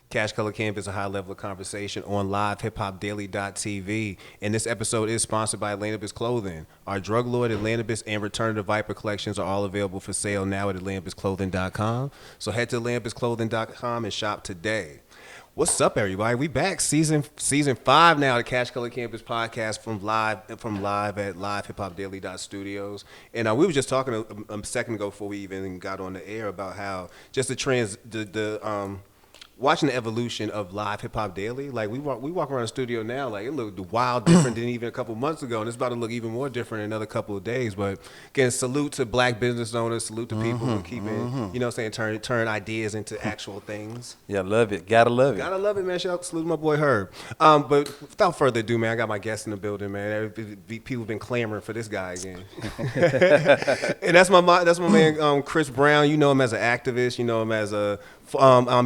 Cash Color Camp is a high level of conversation on LiveHipHopDaily.tv. And this episode is sponsored by Atlantis Clothing. Our Drug Lord, Atlantis, and Return to the Viper collections are all available for sale now at AtlantisClothing.com. So head to AtlantisClothing.com and shop today. What's up, everybody? We back season 5 now, the Cash Color Campus podcast from live at LiveHipHopDaily.studios. And we were just talking a second ago before we even got on the air about how just watching the evolution of Live Hip Hop Daily. Like we walk around the studio now, like it looked wild different than even a couple months ago, and it's about to look even more different in another couple of days. But again, salute to black business owners, salute to people who keep it, you know what I'm saying, turn ideas into actual things. Yeah, love it. Gotta love it. Gotta love it, man. Shout out, salute to my boy Herb. But without further ado, man, I got my guest in the building, man. People have been clamoring for this guy again. And that's my man, Chris Brown. You know him as an activist. You know him as a he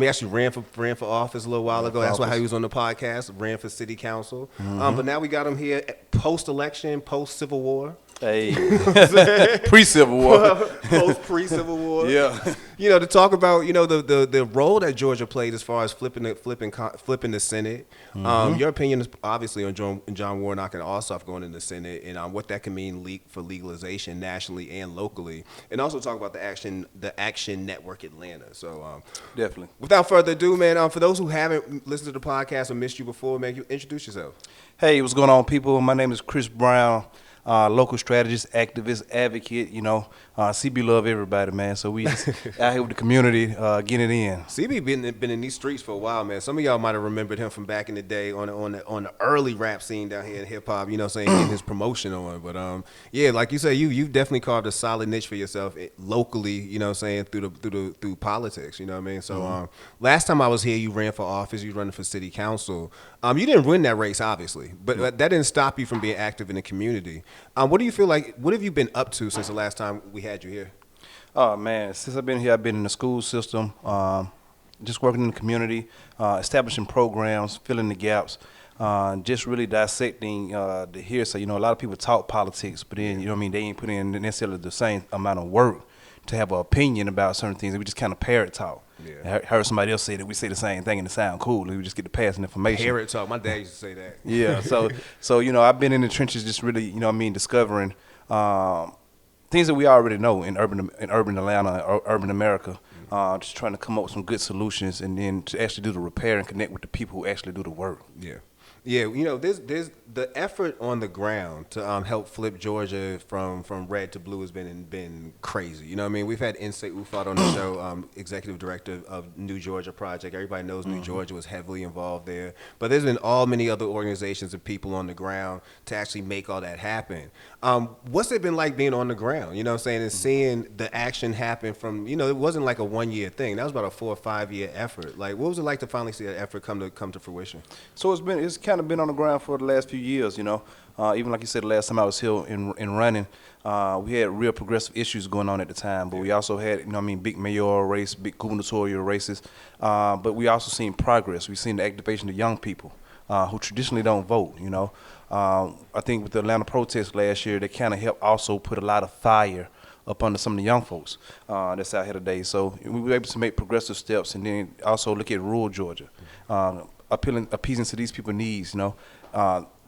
actually ran for office a little while ago. That's why he was on the podcast. Ran for city council. But now we got him here post-election, post-Civil War. Hey, pre-Civil War. Post-pre-Civil War. Yeah. You know, to talk about, you know, the role that Georgia played as far as flipping the Senate. Your opinion is obviously on John Warnock and Ossoff going in the Senate, and what that can mean for legalization nationally and locally, and also talk about the Action Network Atlanta. So definitely. Without further ado, man, for those who haven't listened to the podcast or missed you before, man, you introduce yourself. Hey, what's going on, people? My name is Chris Brown. Local strategist, activist, advocate, you know, CB love everybody, man. So we just out here with the community, getting it in. CB been in these streets for a while, man. Some of y'all might have remembered him from back in the day on the early rap scene down here in hip hop. You know, saying getting his promotion on. But yeah, like you said, you've definitely carved a solid niche for yourself locally. You know, saying through politics. You know what I mean? So last time I was here, you ran for office. You running for city council. You didn't win that race, obviously, but that didn't stop you from being active in the community. What do you feel like? What have you been up to since the last time we had you here? Oh man, since I've been here, I've been in the school system, just working in the community, establishing programs, filling the gaps, just really dissecting the hearsay. You know, a lot of people talk politics, but then, you know what I mean, they ain't put in necessarily the same amount of work to have an opinion about certain things. We just kind of parrot talk. Yeah. I heard somebody else say that we say the same thing and it sound cool. We just get the passing information. Parrot talk. My dad used to say that. Yeah. So you know, I've been in the trenches, just really, you know what I mean, discovering things that we already know in urban Atlanta, or urban America. Just trying to come up with some good solutions, and then to actually do the repair and connect with the people who actually do the work. Yeah. Yeah, you know, there's the effort on the ground to help flip Georgia from red to blue has been crazy. You know what I mean? We've had Insay Ufat on the show, executive director of New Georgia Project. Everybody knows New Georgia was heavily involved there. But there's been many other organizations and people on the ground to actually make all that happen. What's it been like being on the ground? You know what I'm saying? And seeing the action happen from, you know, it wasn't like a 1-year thing. That was about a 4 or 5 year effort. Like, what was it like to finally see that effort come to fruition? So it's kind of been on the ground for the last few years, you know. Even like you said, the last time I was here in running, we had real progressive issues going on at the time, but we also had, you know what I mean, big mayoral race, big gubernatorial races, but we also seen progress. We've seen the activation of young people who traditionally don't vote, you know. I think with the Atlanta protests last year, they kind of helped also put a lot of fire up under some of the young folks that's out here today. So we were able to make progressive steps, and then also look at rural Georgia, appeasing to these people's needs, you know.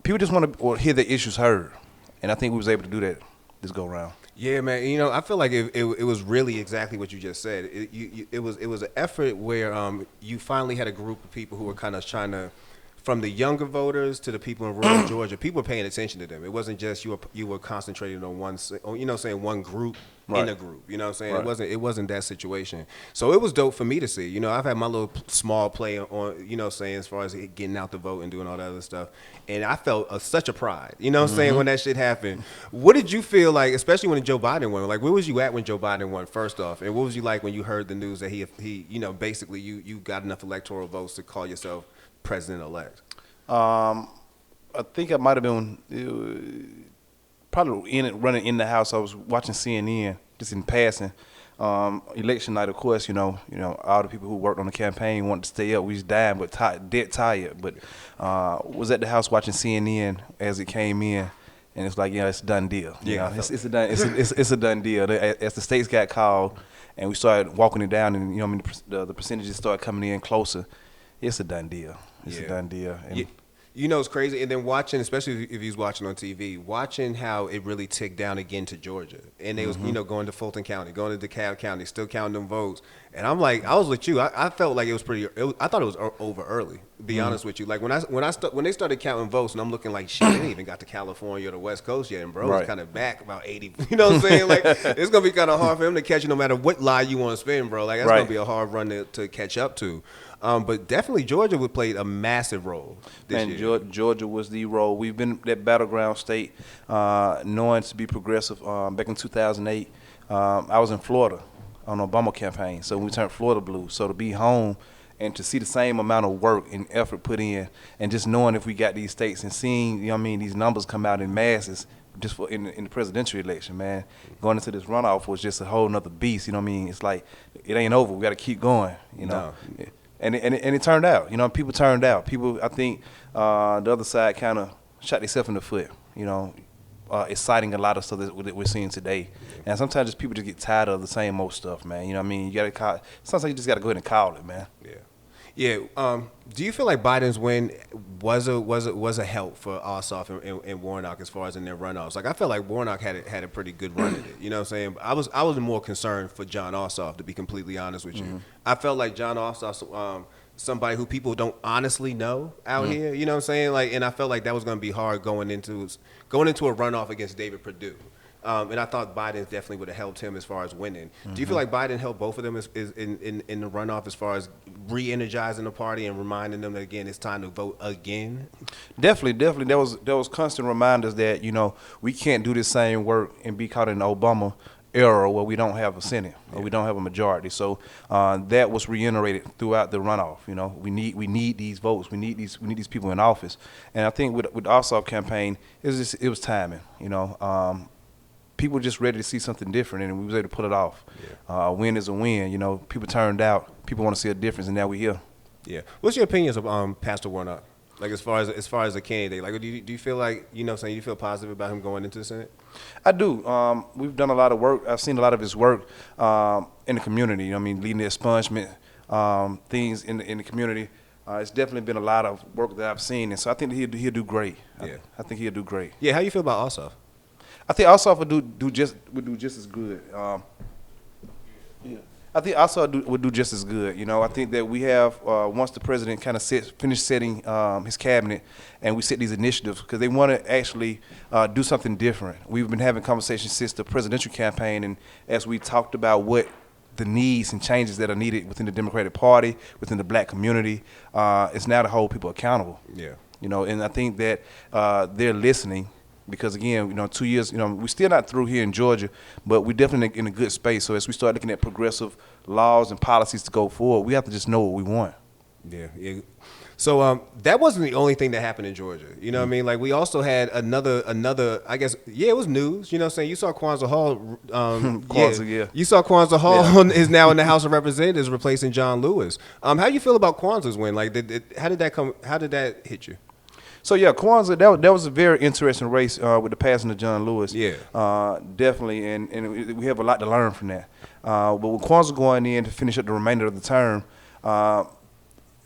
People just want to hear their issues heard, and I think we was able to do that this go around. Yeah, man. You know, I feel like it was really exactly what you just said. It was an effort where you finally had a group of people who were kind of trying to, from the younger voters to the people in rural Georgia, people were paying attention to them. It wasn't just you were concentrating on one group in a group. You know what I'm saying? Right. It wasn't that situation. So it was dope for me to see. You know, I've had my little small play on, you know, saying as far as getting out the vote and doing all that other stuff, and I felt such a pride. You know what I'm saying, when that shit happened. What did you feel like, especially when Joe Biden won? Like, where was you at when Joe Biden won? First off, and what was you like when you heard the news that he you know, basically you got enough electoral votes to call yourself president-elect? I think I might have been probably running in the house. I was watching CNN just in passing. Election night, of course, you know, all the people who worked on the campaign wanted to stay up. We was dying, but dead tired. But was at the house watching CNN as it came in, and it's like, it's a done deal. You know, it's a done deal. As the states got called, and we started walking it down, and the percentages started coming in closer. It's a done deal. It's a done deal. And You know, it's crazy. And then watching, especially if he's watching on TV, watching how it really ticked down again to Georgia. And they was, you know, going to Fulton County, going to DeKalb County, still counting them votes. And I'm like, I was with you. I felt like it was pretty, I thought it was over early, to be honest with you. Like when they started counting votes and I'm looking like, shit, they ain't even got to California or the West Coast yet. And bro was kind of back about 80. You know what I'm saying? Like, it's going to be kind of hard for him to catch you no matter what lie you want to spin, bro. Like, that's going to be a hard run to catch up to. But definitely Georgia would play a massive role this year. Georgia was the role. We've been that battleground state, knowing to be progressive. Back in 2008, I was in Florida on the Obama campaign, so we turned Florida blue. So to be home and to see the same amount of work and effort put in, and just knowing if we got these states and seeing, you know what I mean, these numbers come out in masses just for in the presidential election, man. Going into this runoff was just a whole nother beast, you know what I mean? It's like, it ain't over. We got to keep going, you know. No. And it turned out, you know, people turned out. People, I think the other side kind of shot themselves in the foot, you know, exciting a lot of stuff that we're seeing today. And sometimes just people just get tired of the same old stuff, man. You know what I mean? You got to call, sometimes you just got to go ahead and call it, man. Yeah. Yeah. Do you feel like Biden's win was a help for Ossoff and Warnock as far as in their runoffs? Like, I felt like Warnock had a pretty good run at it. You know what I'm saying? I was more concerned for John Ossoff, to be completely honest with you. I felt like John Ossoff, somebody who people don't honestly know out here. You know what I'm saying? Like, and I felt like that was going to be hard going into a runoff against David Perdue. And I thought Biden definitely would have helped him as far as winning. Do you feel like Biden helped both of them in the runoff as far as re-energizing the party and reminding them that, again, it's time to vote again? Definitely. There was constant reminders that, you know, we can't do the same work and be caught in the Obama era where we don't have a Senate or we don't have a majority. So that was reiterated throughout the runoff. You know, we need these votes. We need these people in office. And I think with the Ossoff campaign, it was timing. You know. People were just ready to see something different, and we was able to pull it off. A win is a win. You know, people turned out. People want to see a difference, and now we're here. Yeah. What's your opinions of Pastor Warnock? Like, as far as a candidate, like, do you feel like, you know, saying you feel positive about him going into the Senate? I do. We've done a lot of work. I've seen a lot of his work in the community. You know, what I mean, leading the expungement things in the community. It's definitely been a lot of work that I've seen, and so I think that he'll do great. I think he'll do great. Yeah. How you feel about Ossoff? I think Ossoff would do just as good. I think Ossoff would do just as good. You know, I think that we have once the president kind of finished setting his cabinet, and we set these initiatives because they want to actually do something different. We've been having conversations since the presidential campaign, and as we talked about what the needs and changes that are needed within the Democratic Party, within the black community, it's now to hold people accountable. Yeah. You know, and I think that they're listening. Because again, you know, 2 years, you know, we're still not through here in Georgia, but we're definitely in a good space. So as we start looking at progressive laws and policies to go forward, we have to just know what we want. Yeah. So that wasn't the only thing that happened in Georgia. You know what I mean? Like, we also had another. I guess, it was news. You know what I'm saying? You saw Kwanzaa Hall. You saw Kwanzaa Hall is now in the House of Representatives, replacing John Lewis. How you feel about Kwanzaa's win? Like, how did that come? How did that hit you? So yeah, Kwanzaa, that was a very interesting race with the passing of John Lewis. Yeah, definitely, and we have a lot to learn from that. But with Kwanzaa going in to finish up the remainder of the term,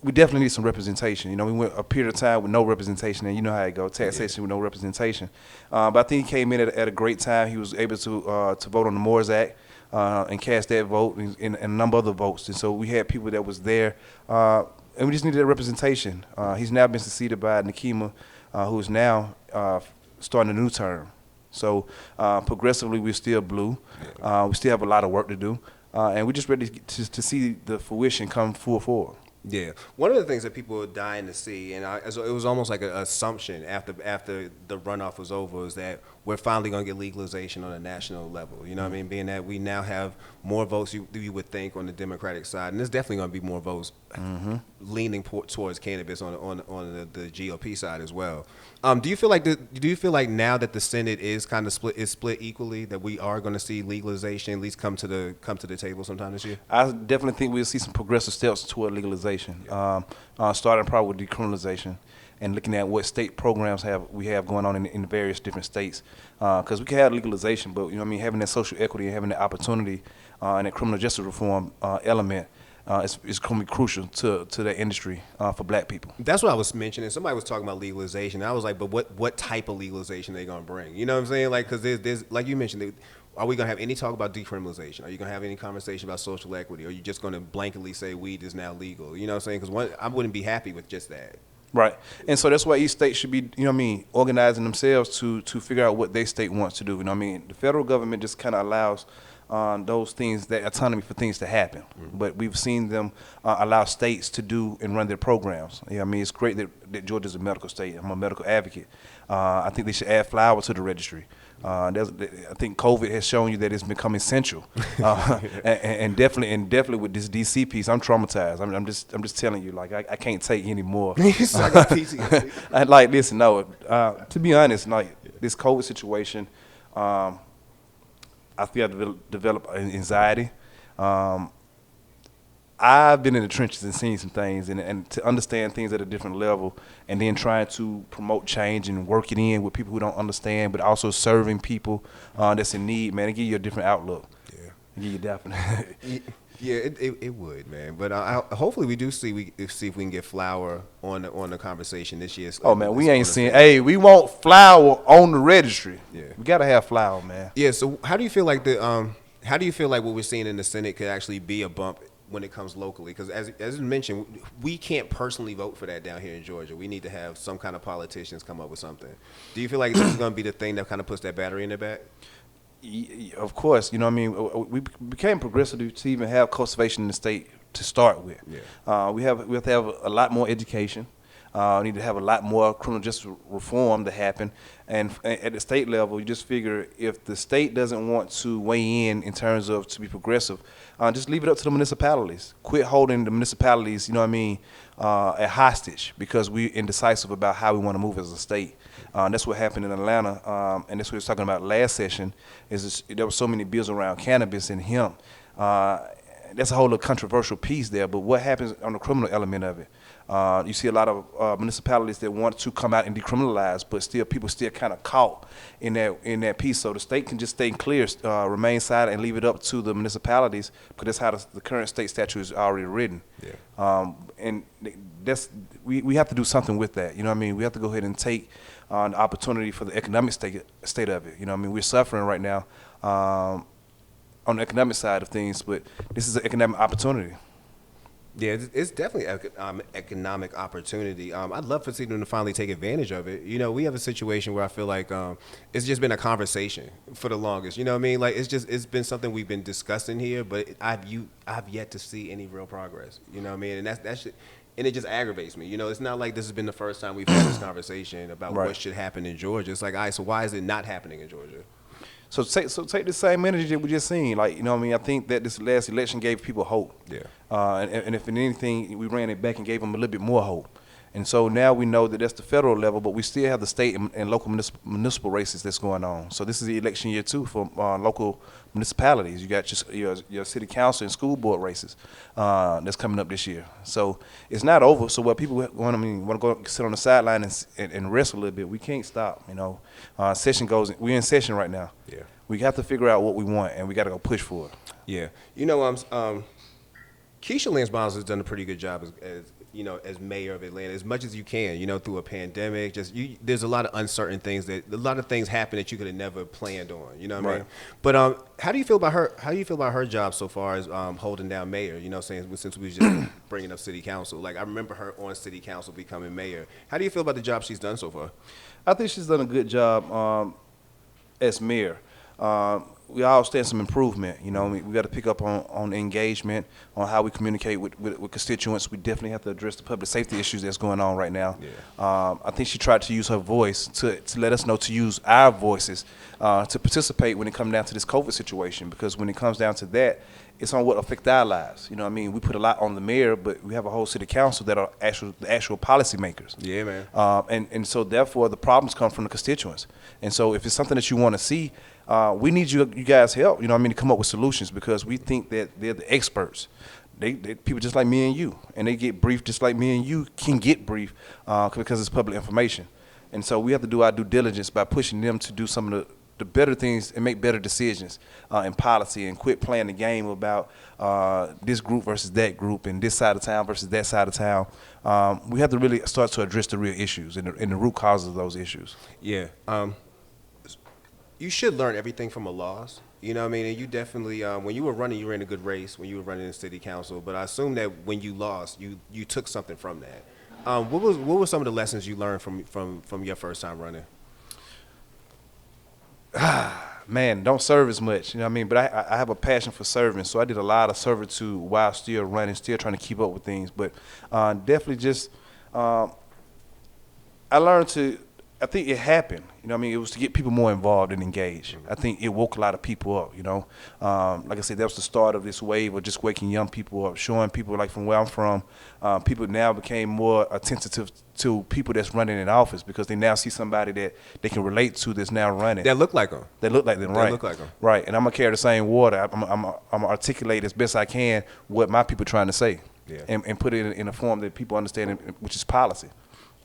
we definitely need some representation. You know, we went a period of time with no representation, and you know how it goes, taxation with no representation. But I think he came in at a great time. He was able to vote on the Moores Act and cast that vote and a number of other votes. And so we had people that was there. And we just needed that representation. He's now been succeeded by Nikema, who is now starting a new term. So progressively, we're still blue. We still have a lot of work to do. And we're just ready to see the fruition come full forward. Yeah. One of the things that people were dying to see, and it was almost like an assumption after the runoff was over, is that we're finally going to get legalization on a national level. You know what I mean? Being that we now have more votes you would think on the Democratic side, and there's definitely going to be more votes leaning towards cannabis on the GOP side as well. Do you feel like now that the Senate is kind of split equally, that we are going to see legalization at least come to the table sometime this year? I definitely think we'll see some progressive steps toward legalization, starting probably with decriminalization and looking at what state programs we have going on in the various different states. Because we can have legalization, but you know what I mean, having that social equity and having that opportunity and that criminal justice reform element it's going to be crucial to that industry for black people. That's what I was mentioning. Somebody was talking about legalization. I was like, but what type of legalization are they going to bring? You know what I'm saying? Like, because there's like you mentioned, are we going to have any talk about decriminalization? Are you going to have any conversation about social equity? Or are you just going to blanketly say weed is now legal? You know what I'm saying? Because I wouldn't be happy with just that. Right. And so that's why each state should be, you know what I mean, organizing themselves to figure out what their state wants to do. You know what I mean? The federal government just kind of allows those things, that autonomy for things to happen. Mm-hmm. But we've seen them allow states to do and run their programs. Yeah, I mean, it's great that Georgia's a medical state. I'm a medical advocate. I think they should add flour to the registry. I think COVID has shown you that it's become essential, and definitely with this DC piece, I'm traumatized. I'm just telling you, like I can't take any more. I got PTSD. Like, listen, no. To be honest, like this COVID situation, I feel I developed anxiety. I've been in the trenches and seen some things, and to understand things at a different level, and then trying to promote change and work it in with people who don't understand, but also serving people that's in need, man, it give you a different outlook. Yeah. It give you definitely. Yeah, it would, man. But hopefully we do see if we can get flour on the conversation this year. Oh man, we ain't seen. Hey, we want flour on the registry. Yeah, we gotta have flour, man. Yeah. So how do you feel like what we're seeing in the Senate could actually be a bump when it comes locally? Because as you mentioned, we can't personally vote for that down here in Georgia. We need to have some kind of politicians come up with something. Do you feel like this is going to be the thing that kind of puts that battery in their back? Of course, you know what I mean. We became progressive to even have cultivation in the state to start with. Yeah. We have to have a lot more education. We need to have a lot more criminal justice reform to happen. And at the state level, you just figure if the state doesn't want to weigh in terms of to be progressive, just leave it up to the municipalities. Quit holding the municipalities, you know what I mean, at hostage because we're indecisive about how we want to move as a state. That's what happened in Atlanta, and that's what we were talking about last session, there were so many bills around cannabis and hemp. That's a whole little controversial piece there, but what happens on the criminal element of it? You see a lot of municipalities that want to come out and decriminalize, but still people still kind of caught in that piece. So the state can just stay clear, remain silent, and leave it up to the municipalities because that's how the current state statute is already written. Yeah. And we have to do something with that. You know what I mean? We have to go ahead and take the opportunity for the economic state of it. You know what I mean? We're suffering right now on the economic side of things, but this is an economic opportunity. Yeah, it's definitely economic opportunity. I'd love for them to finally take advantage of it. You know, we have a situation where I feel like it's just been a conversation for the longest. You know what I mean? Like it's been something we've been discussing here, but I've yet to see any real progress. You know what I mean? And and it just aggravates me. You know, it's not like this has been the first time we've had this conversation about what should happen in Georgia. It's like, all right, so why is it not happening in Georgia? So take the same energy that we just seen. Like, you know what I mean? I think that this last election gave people hope. Yeah. And if in anything, we ran it back and gave them a little bit more hope. And so now we know that that's the federal level, but we still have the state and local municipal races that's going on. So this is the election year too for local municipalities. You got your city council and school board races that's coming up this year. So it's not over. So what people want to go sit on the sideline and rest a little bit. We can't stop. You know, we're in session right now. Yeah. We have to figure out what we want, and we got to go push for it. Yeah. You know, Keisha Lance Bottoms has done a pretty good job as mayor of Atlanta, as much as you can, you know, through a pandemic. There's a lot of uncertain things a lot of things happen that you could have never planned on, you know what I mean? But how do you feel about her job so far as holding down mayor, you know, since we was just bringing up city council? Like, I remember her on city council becoming mayor. How do you feel about the job she's done so far? I think she's done a good job as mayor. We all stand some improvement. You know, we got to pick up on engagement, on how we communicate with constituents. We definitely have to address the public safety issues that's going on right now. Yeah. I think she tried to use her voice to let us know to use our voices to participate when it comes down to this COVID situation, because when it comes down to that, it's on what affects our lives. You know what I mean? We put a lot on the mayor, but we have a whole city council that are the actual policymakers. Yeah, man. And so therefore the problems come from the constituents. And so if it's something that you want to see, we need you guys' help, you know what I mean, to come up with solutions, because we think that they're the experts. They people just like me and you, and they get briefed just like me and you can get briefed because it's public information. And so we have to do our due diligence by pushing them to do some of the better things and make better decisions in policy, and quit playing the game about this group versus that group and this side of town versus that side of town. We have to really start to address the real issues and the root causes of those issues. Yeah. You should learn everything from a loss. You know what I mean? And you definitely, when you were running, you were in a good race when you were running in city council. But I assume that when you lost, you took something from that. What were some of the lessons you learned from your first time running? Man, don't serve as much, you know what I mean? But I have a passion for serving, so I did a lot of servitude while still running, still trying to keep up with things. But definitely just, I learned to, I think it happened, you know what I mean? It was to get people more involved and engaged. I think it woke a lot of people up, you know? Like I said, that was the start of this wave of just waking young people up, showing people, like from where I'm from, people now became more attentive to people that's running in office because they now see somebody that they can relate to that's now running. That look like them. That look like them, right? That look like them. Right, and I'm going to carry the same water. I'm going to articulate as best I can what my people are trying to say, and put it in a form that people understand, which is policy.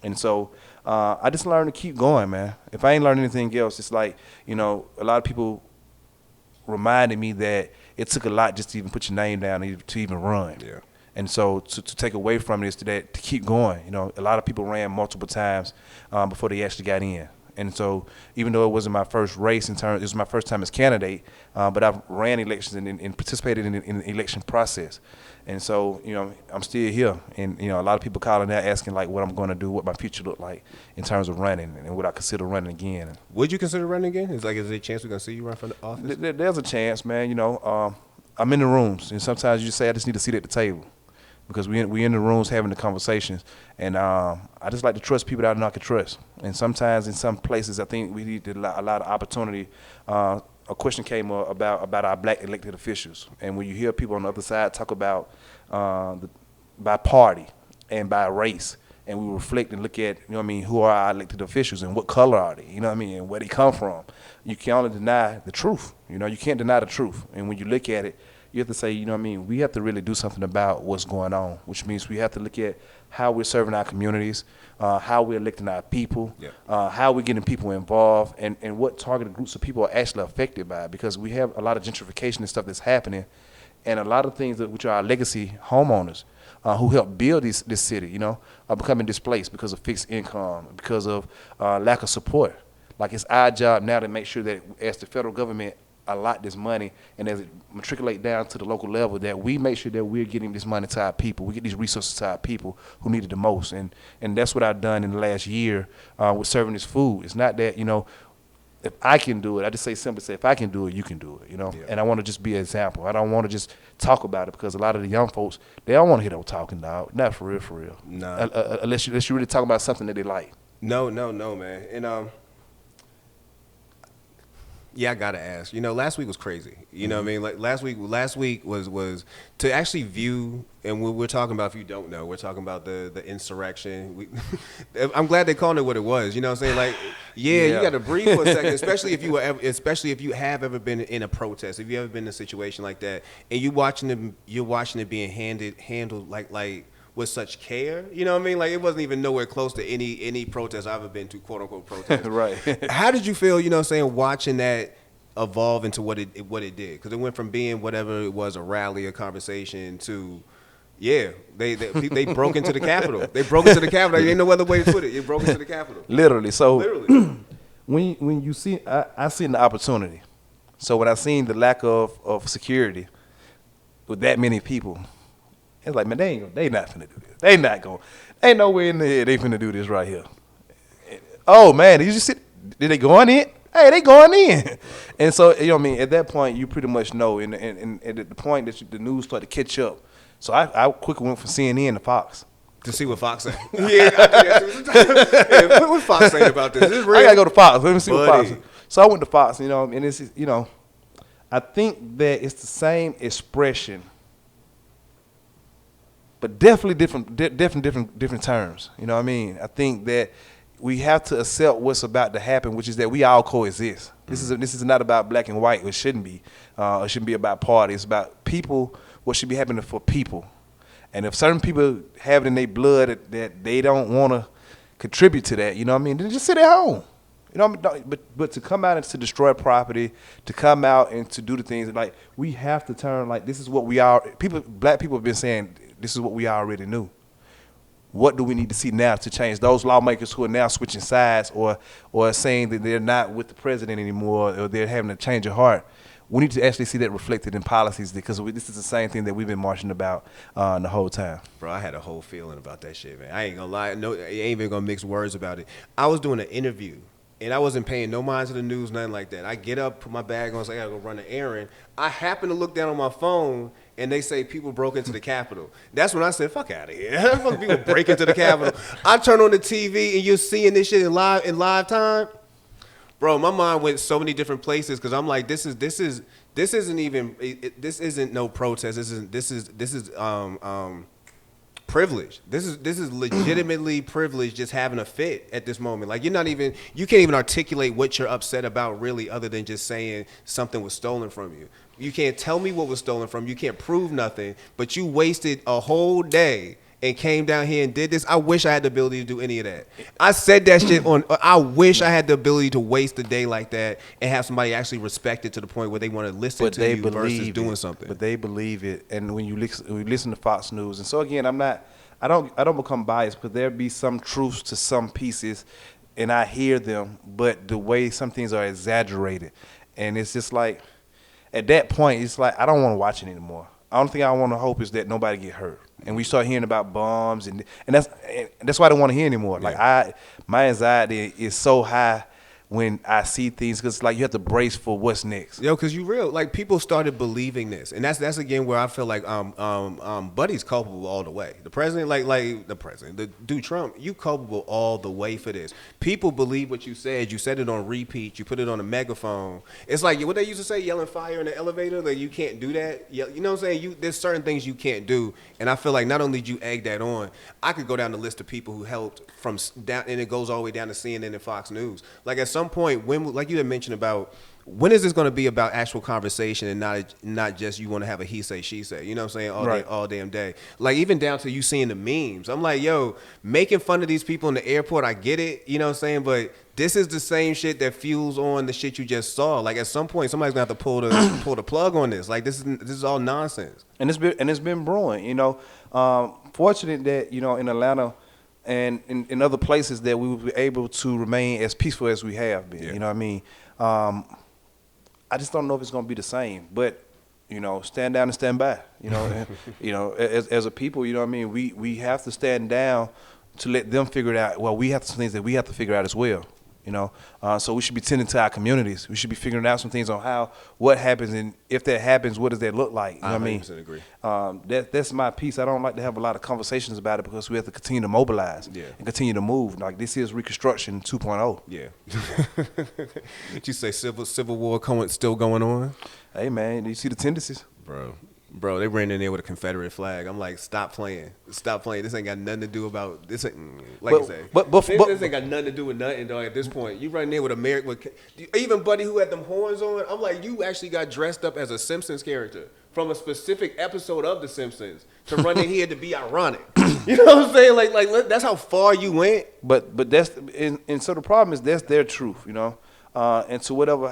And so I just learned to keep going, man. If I ain't learned anything else, it's like, you know, a lot of people reminded me that it took a lot just to even put your name down and to even run. Yeah. And so to take away from it is to keep going. You know, a lot of people ran multiple times before they actually got in. And so even though it wasn't my first race it was my first time as candidate, but I've ran elections and participated in the election process. And so, you know, I'm still here. And, you know, a lot of people calling out asking, like, what I'm going to do, what my future look like in terms of running and would I consider running again. Would you consider running again? Is there a chance we're going to see you run for the office? There's a chance, man. You know, I'm in the rooms. And sometimes you just say, I just need a seat at the table. Because we in the rooms having the conversations, and I just like to trust people that I know I can trust. And sometimes in some places, I think we need a lot of opportunity. A question came up about our black elected officials, and when you hear people on the other side talk about by party and by race, and we reflect and look at, you know what I mean, who are our elected officials and what color are they, you know what I mean, and where they come from, you can only deny the truth. You know, you can't deny the truth. And when you look at it, you have to say, you know what I mean, we have to really do something about what's going on, which means we have to look at how we're serving our communities, how we're electing our people, how we're getting people involved, and what targeted groups of people are actually affected by it, because we have a lot of gentrification and stuff that's happening, and a lot of things which are our legacy homeowners who helped build this city, you know, are becoming displaced because of fixed income, because of lack of support. Like, it's our job now to make sure that as the federal government allot this money, and as it matriculate down to the local level, that we make sure that we're getting this money to our people. We get these resources to our people who need it the most. And that's what I've done in the last year with serving this food. It's not that, you know, if I can do it, I just simply say, if I can do it, you can do it, you know. And I want to just be an example. I don't want to just talk about it, because a lot of the young folks, they don't want to hear no talking, dog. Not for real. Nah. Unless you really talk about something that they like. No, man. And yeah, I gotta ask. You know, last week was crazy. You know what I mean? Like last week was to actually view, and we're talking about, if you don't know, we're talking about the insurrection. I'm glad they called it what it was. You know what I'm saying? Like, yeah. You gotta breathe for a second, especially if you have ever been in a protest, if you ever been in a situation like that, and you're watching it being handled like with such care, you know what I mean? Like, it wasn't even nowhere close to any protest I've ever been to, quote unquote protest. Right. How did you feel, you know what I'm saying, watching that evolve into what it did? Because it went from being whatever it was, a rally, a conversation, to they broke into the Capitol. They broke into the Capitol. There ain't no other way to put it. It broke into the Capitol. Literally. So when you see, I seen the opportunity. So when I seen the lack of security with that many people, it's like, man, they not finna do this. Ain't no way in the head they finna do this right here. Oh man, did you just did they going in? Hey, they going in. And so, you know what I mean, at that point, you pretty much know, and at the point that the news started to catch up. So I quickly went from CNN to Fox. To see what Fox said. Yeah, what Fox saying about this? Is this real? I gotta go to Fox. Let me see what Fox said. So I went to Fox, you know, and it's, you know, I think that it's the same expression, but definitely different terms. You know what I mean? I think that we have to accept what's about to happen, which is that we all coexist. This is not about black and white. It shouldn't be. It shouldn't be about party. It's about people. What should be happening for people? And if certain people have it in their blood that they don't want to contribute to that, you know what I mean, then just sit at home. You know, but to come out and to destroy property, to come out and to do the things like we have to turn like this is what we are. Black people have been saying this is what we already knew. What do we need to see now to change? Those lawmakers who are now switching sides or saying that they're not with the president anymore or they're having a change of heart, we need to actually see that reflected in policies because this is the same thing that we've been marching about the whole time. Bro, I had a whole feeling about that shit, man. I ain't gonna lie. No, I ain't even gonna mix words about it. I was doing an interview, and I wasn't paying no mind to the news, nothing like that. I get up, put my bag on, say I gotta go run an errand. I happen to look down on my phone, and they say people broke into the Capitol. That's when I said, fuck out of here. Fuck people break into the Capitol. I turn on the TV, and you're seeing this shit in live time. Bro, my mind went so many different places because I'm like, this isn't no protest. This is privilege. This is legitimately privilege just having a fit at this moment. Like you can't even articulate what you're upset about really other than just saying something was stolen from you. You can't tell me what was stolen from you. You can't prove nothing, but you wasted a whole day and came down here and did this. I wish I had the ability to do any of that. I said that shit I wish I had the ability to waste a day like that and have somebody actually respect it to the point where they want to listen to you versus doing something. But they believe it. And when you listen to Fox News, and so again, I don't become biased because there be some truths to some pieces and I hear them, but the way some things are exaggerated. And it's just like, at that point, it's like, I don't want to watch it anymore. The only thing I want to hope is that nobody get hurt. And we start hearing about bombs, and that's why I don't want to hear anymore. Yeah. Like my anxiety is so high when I see things because like you have to brace for what's next. Yo, because you real like people started believing this, and that's again where I feel like Buddy's culpable all the way. The president, the dude Trump, you culpable all the way for this. People believe what you said. You said it on repeat. You put it on a megaphone. It's like what they used to say, yelling fire in the elevator. Like you can't do that. You know what I'm saying? There's certain things you can't do, and I feel like not only did you egg that on, I could go down the list of people who helped from down, and it goes all the way down to CNN and Fox News. Like at some point, when like you had mentioned about when is this going to be about actual conversation and not just you want to have a he say she say, you know what I'm saying, all damn day. Like even down to you seeing the memes. I'm like, yo, making fun of these people in the airport, I get it, you know what I'm saying, but this is the same shit that fuels on the shit you just saw. Like at some point somebody's going to have to pull the plug on this. Like this is all nonsense. And it's been brewing, you know. Fortunate that, you know, in Atlanta and in other places that we will be able to remain as peaceful as we have been. Yeah. You know what I mean? I just don't know if it's going to be the same. But, you know, stand down and stand by. You know, and, you know, as a people, you know what I mean? We have to stand down to let them figure it out. Well, we have some things that we have to figure out as well. You know, so we should be tending to our communities. We should be figuring out some things on what happens, and if that happens, what does that look like? You know what I mean? Agree. That's my piece. I don't like to have a lot of conversations about it because we have to continue to mobilize and continue to move. Like this is Reconstruction 2.0. Yeah. Did you say civil war still going on? Hey man, do you see the tendencies, Bro, they ran in there with a Confederate flag. I'm like, stop playing. This ain't got nothing to do about this. Like you say, this ain't got nothing to do with nothing, dog. At this point, you run in there with America. Even Buddy who had them horns on. I'm like, you actually got dressed up as a Simpsons character from a specific episode of The Simpsons to run in here to be ironic. You know what I'm saying? Like that's how far you went. But that's and so the problem is that's their truth, you know, and to whatever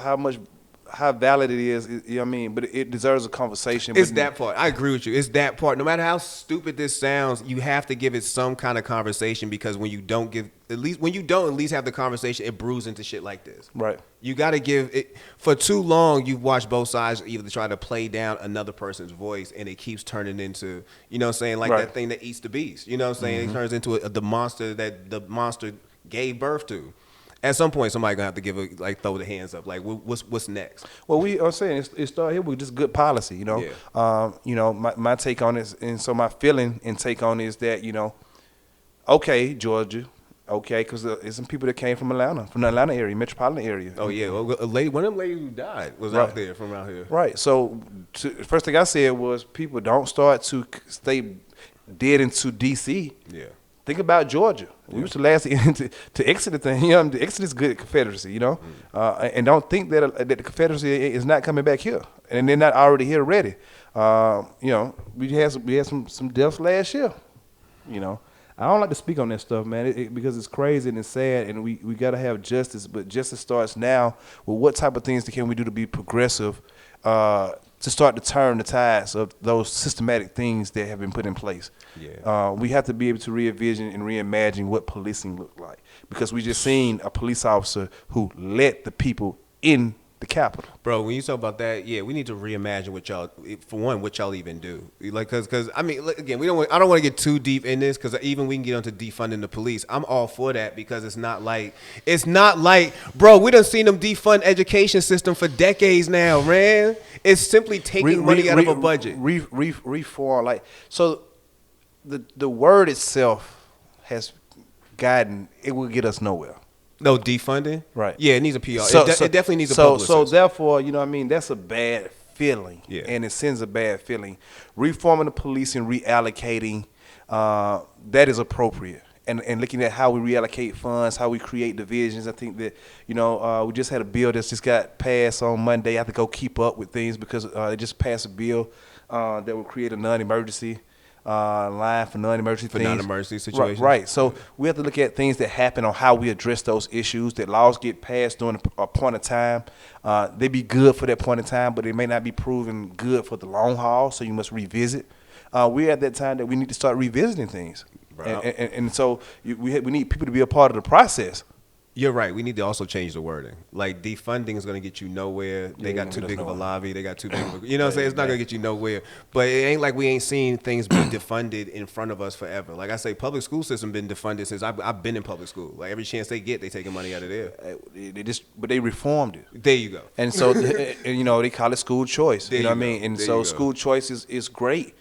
how valid it is, you know what I mean? But it deserves a conversation. It's that part. I agree with you. It's that part. No matter how stupid this sounds, you have to give it some kind of conversation because when you don't at least have the conversation, it brews into shit like this. Right. You got to give it. For too long, you've watched both sides either try to play down another person's voice, and it keeps turning into, you know what I'm saying, like that thing that eats the beast. You know what I'm saying? Mm-hmm. It turns into the monster that the monster gave birth to. At some point, somebody gonna have to throw the hands up. Like, what's next? Well, I'm saying it started here with just good policy. You know, you know, my take on it, and so my feeling and take on it is that, you know, okay, Georgia, okay, because there's some people that came from Atlanta, from the Atlanta area, metropolitan area. Oh yeah, well, one of them ladies who died was out there from out here. Right. So first thing I said was people don't start to stay dead into D.C. Yeah. Think about Georgia. We was the last to exit the thing. You know, the exit is good at Confederacy, you know, and don't think that the Confederacy is not coming back here, and they're not already here ready. You know, we had some deaths last year. You know, I don't like to speak on that stuff, man, because it's crazy and it's sad, and we got to have justice. But justice starts now with what type of things can we do to be progressive, to start to turn the tides of those systematic things that have been put in place. Yeah. We have to be able to re-envision and reimagine what policing looked like, because we just seen a police officer who let the people in the Capitol. Bro, when you talk about that, yeah, we need to reimagine what y'all, for one, what y'all even do. Like, cause I mean, again, I don't want to get too deep in this, cause even we can get onto defunding the police. I'm all for that, because it's not like, bro, we done seen them defund education system for decades now, man. It's simply taking money out of a budget. Reform, like, so the word itself has gotten, it will get us nowhere. No, defunding? Right. Yeah, it needs a PR. It definitely needs a publicist. So therefore, you know what I mean, that's a bad feeling. Yeah. And it sends a bad feeling. Reforming the police and reallocating, that is appropriate. And looking at how we reallocate funds, how we create divisions, I think that, you know, we just had a bill that's just got passed on Monday. I have to go keep up with things because they just passed a bill that will create a non-emergency line for non-emergency things. Non-emergency situations. Right. So we have to look at things that happen on how we address those issues, that laws get passed during a point of time. They be good for that point of time, but they may not be proven good for the long haul, so you must revisit. We're at that time that we need to start revisiting things. And so we need people to be a part of the process. You're right. We need to also change the wording. Like, defunding is going to get you nowhere. They got too big of a lobby. They got too big of a, you know what I'm saying? It's not going to get you nowhere. But it ain't like we ain't seen things be defunded in front of us forever. Like I say, public school system been defunded since I've been in public school. Like, every chance they get, they taking money out of there. But they reformed it. There you go. And so, and, you know, they call it school choice. There you know you what I go. mean? And There so you go. school choice is great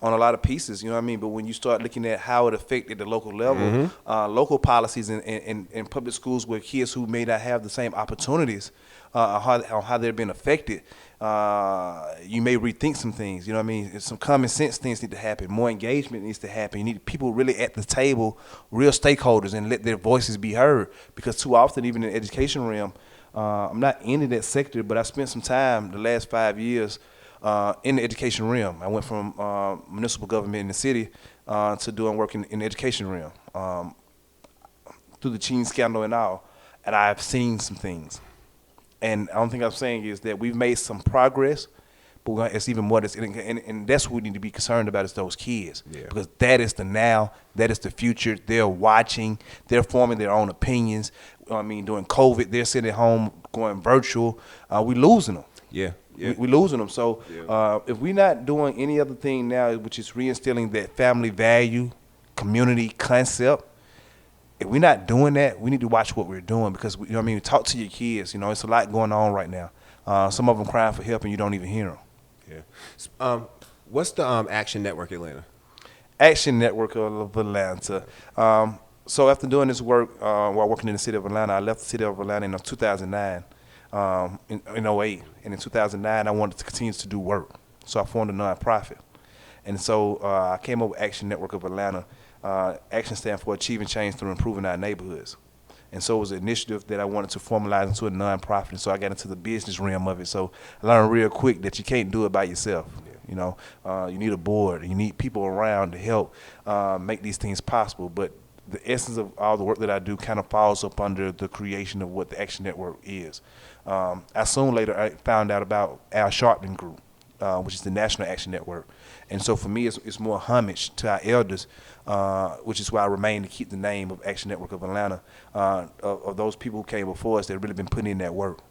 on a lot of pieces, you know what I mean? But when you start looking at how it affected the local level, local policies in public schools where kids who may not have the same opportunities on how they're being affected, you may rethink some things, you know what I mean? Some common sense things need to happen. More engagement needs to happen. You need people really at the table, real stakeholders, and let their voices be heard. Because too often, even in the education realm, I'm not into that sector, but I spent some time the last 5 years in the education realm. I went from municipal government in the city to doing work in the education realm through the Chin scandal and all. And I've seen some things. And the only thing I'm saying is that we've made some progress, but it's even more. And that's what we need to be concerned about is those kids. Yeah. Because that is the now, that is the future. They're watching. They're forming their own opinions. I mean, during COVID, they're sitting at home going virtual. We losing them. Yeah. Yeah. We losing them. So if we're not doing any other thing now, which is reinstilling that family value, community concept, if we're not doing that, we need to watch what we're doing because, you know what I mean, talk to your kids. You know, it's a lot going on right now. Some of them crying for help and you don't even hear them. Yeah. What's the Action Network Atlanta? Action Network of Atlanta. So after doing this work while working in the city of Atlanta, I left the city of Atlanta in 2009. In 2008, and in 2009 I wanted to continue to do work, so I formed a nonprofit. And so I came up with Action Network of Atlanta. Action stands for Achieving Change Through Improving Our Neighborhoods. And so it was an initiative that I wanted to formalize into a nonprofit, and so I got into the business realm of it. So I learned real quick that you can't do it by yourself. You know, you need a board, you need people around to help make these things possible. But the essence of all the work that I do kind of falls up under the creation of what the Action Network is. I soon later found out about Al Sharpton Group, which is the National Action Network. And so for me, it's more homage to our elders, which is why I remain to keep the name of Action Network of Atlanta, of those people who came before us that have really been putting in that work.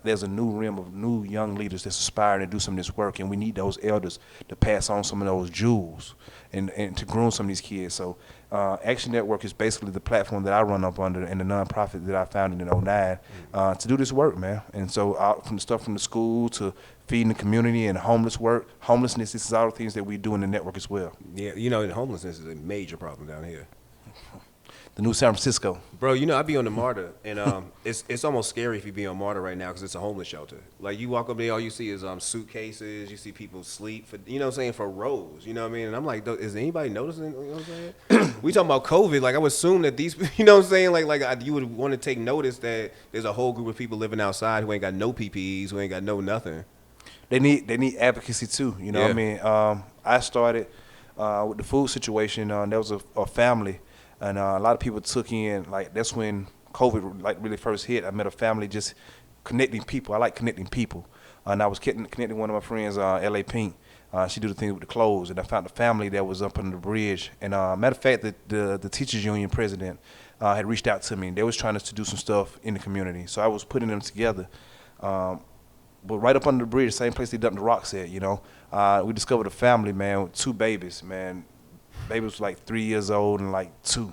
There's a new realm of new young leaders that's aspiring to do some of this work, and we need those elders to pass on some of those jewels and to groom some of these kids. So Action Network is basically the platform that I run up under and the nonprofit that I founded in 2009 to do this work, man. And so from the stuff from the school to feeding the community and homelessness, this is all the things that we do in the network as well. Yeah, you know, homelessness is a major problem down here. The new San Francisco. Bro, you know, I be on the MARTA, and it's almost scary if you be on MARTA right now because it's a homeless shelter. Like, you walk up there, all you see is suitcases, you see people sleep, for, you know what I'm saying, for rows, you know what I mean? And I'm like, is anybody noticing, you know what I'm saying? We talking about COVID, like, I would assume that these, you know what I'm saying, like you would want to take notice that there's a whole group of people living outside who ain't got no PPEs, who ain't got no nothing. They need advocacy too, you know what I mean? I started with the food situation, there was a family, and a lot of people took in, like, that's when COVID like really first hit. I met a family just connecting people. I like connecting people. And I was connecting one of my friends, L.A. Pink. She do the thing with the clothes, and I found a family that was up under the bridge. And matter of fact, the teachers union president had reached out to me. They was trying to do some stuff in the community, so I was putting them together. But right up under the bridge, same place they dumped the rocks at, you know, we discovered a family, man, with 2 babies, man. Baby was like 3 years old and like 2.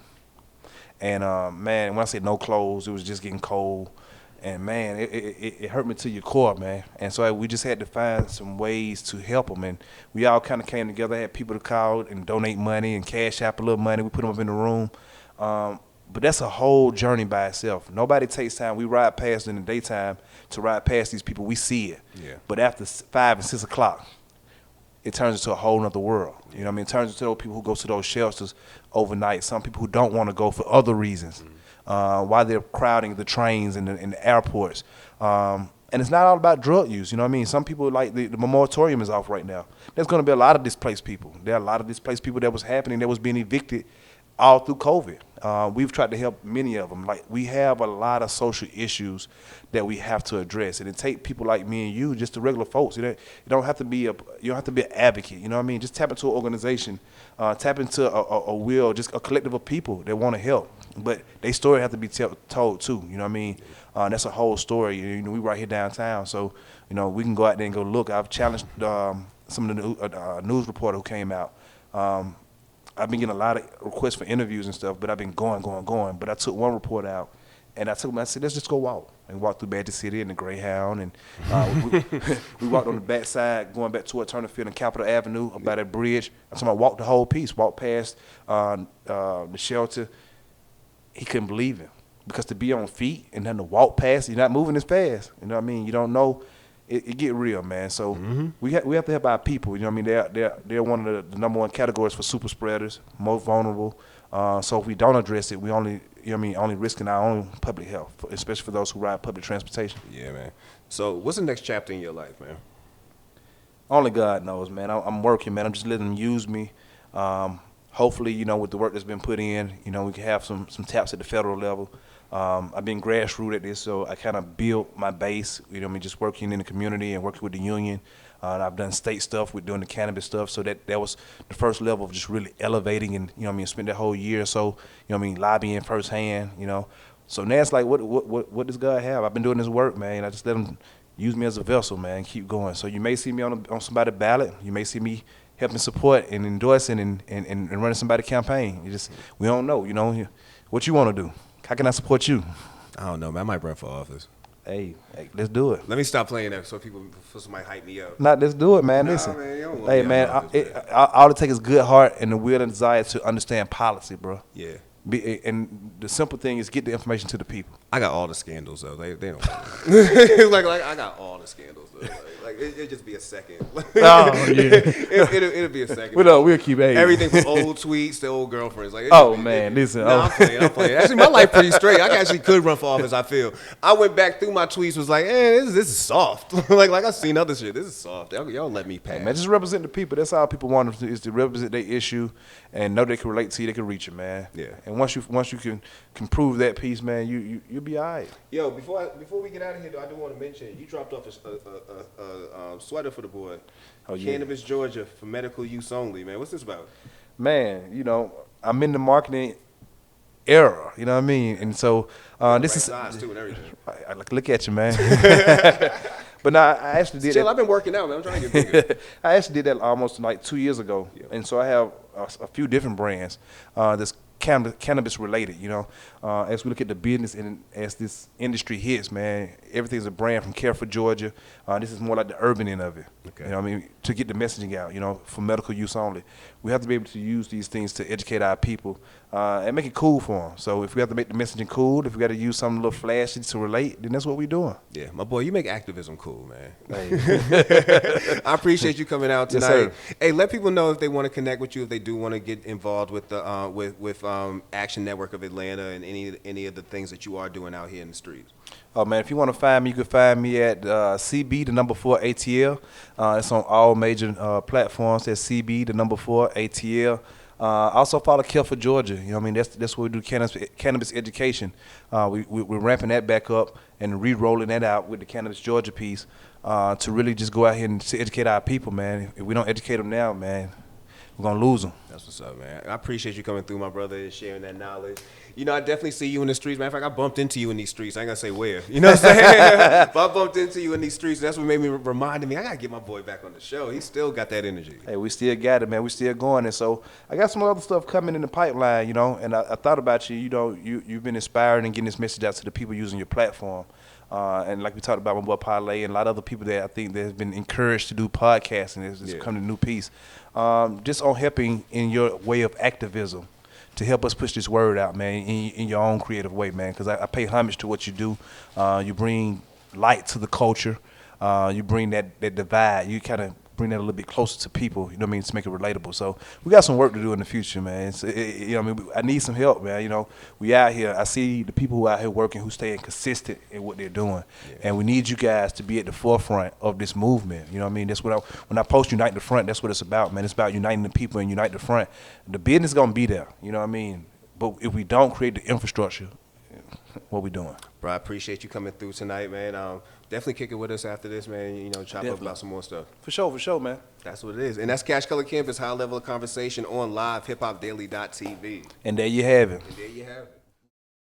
And man, when I say no clothes, it was just getting cold. And man, it hurt me to your core, man. And so we just had to find some ways to help them. And we all kind of came together, had people to call and donate money and cash out a little money. We put them up in the room. But that's a whole journey by itself. Nobody takes time. We ride past in the daytime to ride past these people. We see it. Yeah. But after 5 and 6 o'clock, it turns into a whole nother world. You know what I mean? It turns into those people who go to those shelters overnight. Some people who don't want to go for other reasons. Why they're crowding the trains and the airports. And it's not all about drug use, you know what I mean? Some people, like, the moratorium is off right now. There's going to be a lot of displaced people. There are a lot of displaced people that was happening, that was being evicted all through COVID. We've tried to help many of them. Like, we have a lot of social issues that we have to address, and it take people like me and you, just the regular folks. You don't have to be you don't have to be an advocate. You know what I mean? Just tap into an organization, tap into a will, just a collective of people that want to help. But their story have to be told too. You know what I mean? That's a whole story. You know, we right here downtown, so you know we can go out there and go look. I've challenged some of the news reporter who came out. I've been getting a lot of requests for interviews and stuff, but I've been going. But I took one report out, and I said, let's just go walk. And walk through Badger City and the Greyhound, and we walked on the back side, going back toward Turner Field and Capitol Avenue, up by that bridge. I'm talking about walk the whole piece, walk past the shelter. He couldn't believe it, because to be on feet and then to walk past, you're not moving as fast. You know what I mean? You don't know. It get real, man. So we have to help our people. You know what I mean? They're one of the number 1 categories for super spreaders, most vulnerable. So if we don't address it, we only risking our own public health, especially for those who ride public transportation. Yeah, man. So what's the next chapter in your life, man? Only God knows, man. I'm working, man. I'm just letting them use me. Hopefully, you know, with the work that's been put in, you know, we can have some taps at the federal level. I've been grassroots at this, so I kind of built my base, you know what I mean, just working in the community and working with the union. And I've done state stuff with doing the cannabis stuff, so that was the first level of just really elevating, and, you know what I mean, spent that whole year or so, you know what I mean, lobbying firsthand, you know. So now it's like, what does God have? I've been doing this work, man. I just let him use me as a vessel, man, keep going. So you may see me on somebody's ballot. You may see me helping support and endorsing and running somebody's campaign. We don't know, you know. What you want to do? How can I support you? I don't know, man. I might run for office. Hey, let's do it. Let me stop playing that so somebody hype me up. Let's do it, man. Listen. Man, you don't want hey, me man, office, all it takes is good heart and the will and desire to understand policy, bro. Yeah. And the simple thing is get the information to the people. I got all the scandals, though. They don't like I got all the scandals, though. Like it'll just be a second. Oh, yeah. it'll be a second. We'll keep aiming. Everything from old tweets to old girlfriends. Like, listen. I'm playing. Actually, my life pretty straight. I actually could run for office, I feel. I went back through my tweets, was like, this is soft. like I've seen other shit. This is soft. Y'all let me pass. Hey, man, just represent the people. That's all people want is to represent their issue and know they can relate to you, they can reach it, man. Yeah. And once you can prove that piece, man, you'll be all right. Yo, before we get out of here, though, I do want to mention you dropped off a sweater for the boy. Oh, yeah. Cannabis, Georgia, for medical use only, man. What's this about? Man, you know, I'm in the marketing era, you know what I mean? And so this is size too and everything. I look at you, man. But no, I actually did that. I've been working out, man. I'm trying to get bigger. I actually did that almost like 2 years ago. Yeah. And so I have a few different brands that's cannabis related, you know. As we look at the business and as this industry hits, man, everything's a brand from Care for Georgia. This is more like the urban end of it. Okay. You know what I mean? To get the messaging out, you know, for medical use only. We have to be able to use these things to educate our people and make it cool for them. So if we have to make the messaging cool, if we got to use something a little flashy to relate, then that's what we're doing. Yeah, my boy, you make activism cool, man. Hey. I appreciate you coming out tonight. Yes, hey, let people know if they want to connect with you, if they do want to get involved with the with Action Network of Atlanta and any of the things that you are doing out here in the streets? Oh man, if you want to find me, you can find me at CB, the number 4 ATL. It's on all major platforms. That's CB, the number 4 ATL. Also follow Care for Georgia. You know what I mean? That's what we do, cannabis education. We're ramping that back up and re-rolling that out with the Cannabis Georgia piece to really just go out here and to educate our people, man. If we don't educate them now, man, we're going to lose them. That's what's up, man. I appreciate you coming through, my brother, and sharing that knowledge. You know, I definitely see you in the streets. Matter of fact, I bumped into you in these streets. I ain't gonna say where. You know what I'm saying? But I bumped into you in these streets. That's what made me reminded me, I gotta get my boy back on the show. He still got that energy. Hey, we still got it, man. We still going. And so I got some other stuff coming in the pipeline, you know, and I thought about you. You know, you've been inspiring and getting this message out to the people using your platform. And like we talked about, my boy Parlay and a lot of other people that I think that have been encouraged to do podcasting. It's come to a new piece. Just on helping in your way of activism to help us push this word out, man, in your own creative way, man, because I pay homage to what you do. You bring light to the culture. You bring that divide. You kind of bring that a little bit closer to people, you know what I mean, to make it relatable. So we got some work to do in the future, man. You know what I mean? I need some help, man. You know, we out here. I see the people who out here working, who staying consistent in what they're doing. Yeah. And we need you guys to be at the forefront of this movement. You know what I mean? That's what when I post Unite the Front, that's what it's about, man. It's about uniting the people and unite the front. The business is going to be there, you know what I mean? But if we don't create the infrastructure, what we doing? Bro, I appreciate you coming through tonight, man. Definitely kick it with us after this, man. You know, chop up about some more stuff. For sure, man. That's what it is. And that's Cash Color Campus, high level of conversation on LiveHipHopDaily.tv. And there you have it. And there you have it.